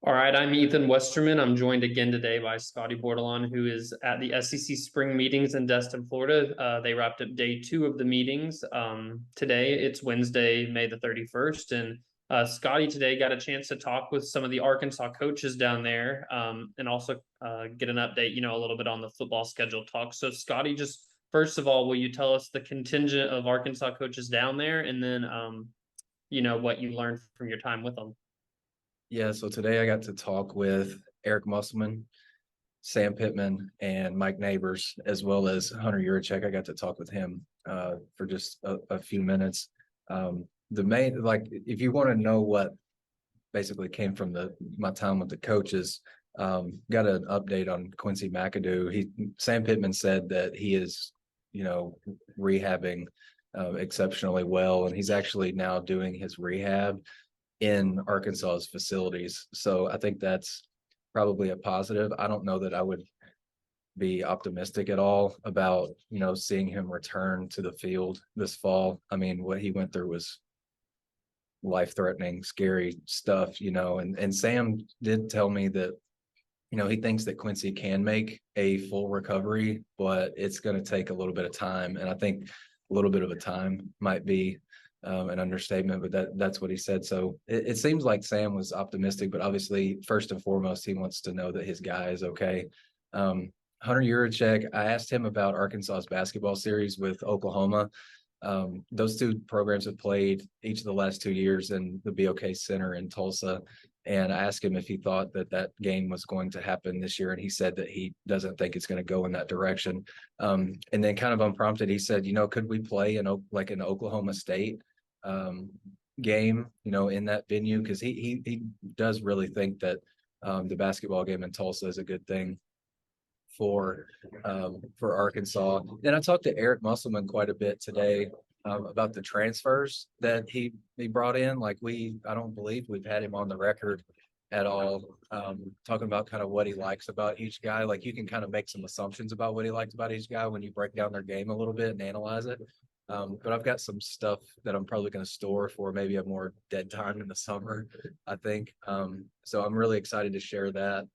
All right, I'm Ethan Westerman. I'm joined again today by Scotty Bordelon, who is at the SEC spring meetings in Destin, Florida. They wrapped up day two of the meetings. Today, it's Wednesday, May the 31st. And Scotty today got a chance to talk with some of the Arkansas coaches down there and also get an update, a little bit on the football schedule talk. So, Scotty, just first of all, will you tell us the contingent of Arkansas coaches down there and then, what you learned from your time with them? Yeah, so today I got to talk with Eric Musselman, Sam Pittman, and Mike Neighbors, as well as Hunter Yurachek. I got to talk with him for just a few minutes. The main, like, if you want to know what basically came from my time with the coaches, got an update on Quincy McAdoo. Sam Pittman said that he is, rehabbing exceptionally well, and he's actually now doing his rehab in Arkansas's facilities. So I think that's probably a positive. I don't know that I would be optimistic at all about, seeing him return to the field this fall. I mean, what he went through was life-threatening, scary stuff, and Sam did tell me that, he thinks that Quincy can make a full recovery, but it's going to take a little bit of time. And I think a little bit of a time might be an understatement, but that's what he said. So it seems like Sam was optimistic, but obviously, first and foremost, he wants to know that his guy is okay. Hunter Yurachek, I asked him about Arkansas's basketball series with Oklahoma. Those two programs have played each of the last 2 years in the BOK Center in Tulsa. And I asked him if he thought that game was going to happen this year. And he said that he doesn't think it's going to go in that direction. And then kind of unprompted, he said, could we play in like an Oklahoma State game, in that venue? Because he does really think that the basketball game in Tulsa is a good thing for Arkansas. And I talked to Eric Musselman quite a bit today about the transfers that he brought in. Like I don't believe we've had him on the record at all, talking about kind of what he likes about each guy. Like you can kind of make some assumptions about what he likes about each guy when you break down their game a little bit and analyze it. But I've got some stuff that I'm probably going to store for maybe a more dead time in the summer, I think. So I'm really excited to share that.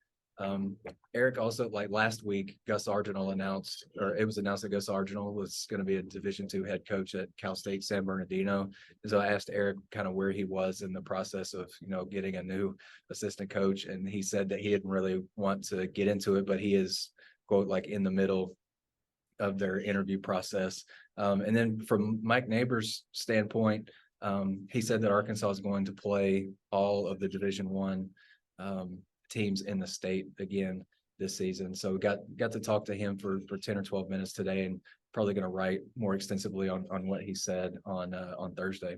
Eric also, like last week, Gus Argenal announced, or it was announced that Gus Argenal was going to be a Division II head coach at Cal State San Bernardino. And so I asked Eric kind of where he was in the process of, getting a new assistant coach. And he said that he didn't really want to get into it, but he is, quote, like in the middle of their interview process. And then from Mike Neighbors' standpoint, he said that Arkansas is going to play all of the Division I teams in the state again this season. So got to talk to him for 10 or 12 minutes today, and probably going to write more extensively on what he said on Thursday.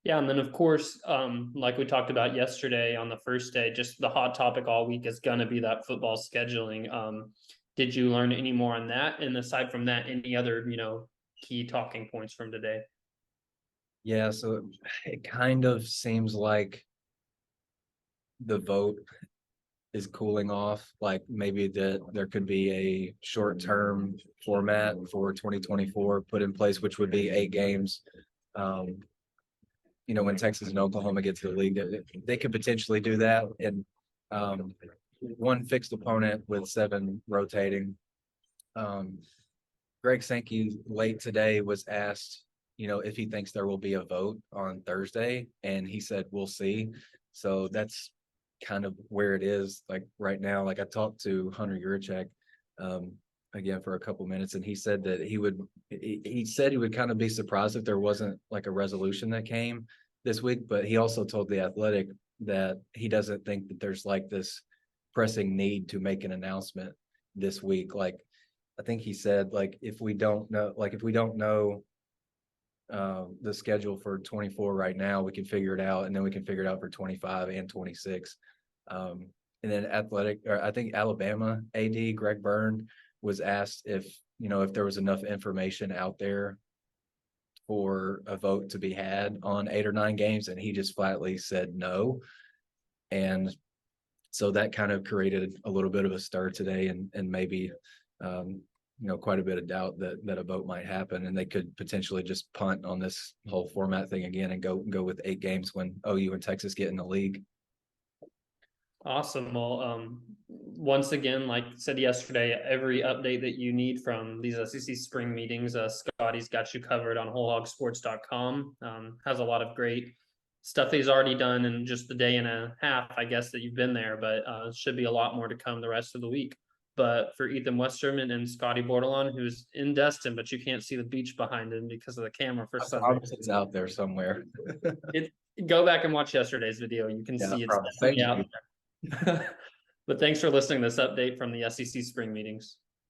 Yeah, and then of course, like we talked about yesterday on the first day, just the hot topic all week is going to be that football scheduling. Did you learn any more on that? And aside from that, any other, key talking points from today? Yeah, so it kind of seems like the vote is cooling off. Like maybe that there could be a short-term format for 2024 put in place, which would be 8 games. When Texas and Oklahoma get to the league, they could potentially do that. And one fixed opponent with 7 rotating. Greg Sankey late today was asked, if he thinks there will be a vote on Thursday, and he said, we'll see. So that's kind of where it is like right now. Like I talked to Hunter Yurachek again for a couple minutes, and he said that he said he would kind of be surprised if there wasn't like a resolution that came this week, but he also told The Athletic that he doesn't think that there's like this pressing need to make an announcement this week. Like I think he said, like if we don't know the schedule for 24 right now, we can figure it out, and then we can figure it out for 25 and 26. And then I think Alabama AD Greg Byrne was asked if there was enough information out there for a vote to be had on 8 or 9 games, and he just flatly said no. And so that kind of created a little bit of a stir today, and maybe quite a bit of doubt that a vote might happen, and they could potentially just punt on this whole format thing again and go with 8 games when OU and Texas get in the league. Awesome. Well, once again, like I said yesterday, every update that you need from these SEC spring meetings, Scotty's got you covered on wholehogsports.com. Has a lot of great stuff he's already done in just the day and a half, I guess, that you've been there, but should be a lot more to come the rest of the week. But for Ethan Westerman and Scotty Bordelon, who's in Destin, but you can't see the beach behind him because of the camera for I some promise reason. it's out there somewhere. It, go back and watch yesterday's video. You can Yeah, I see it's promise. Thank definitely you. out there. But thanks for listening to this update from the SEC spring meetings.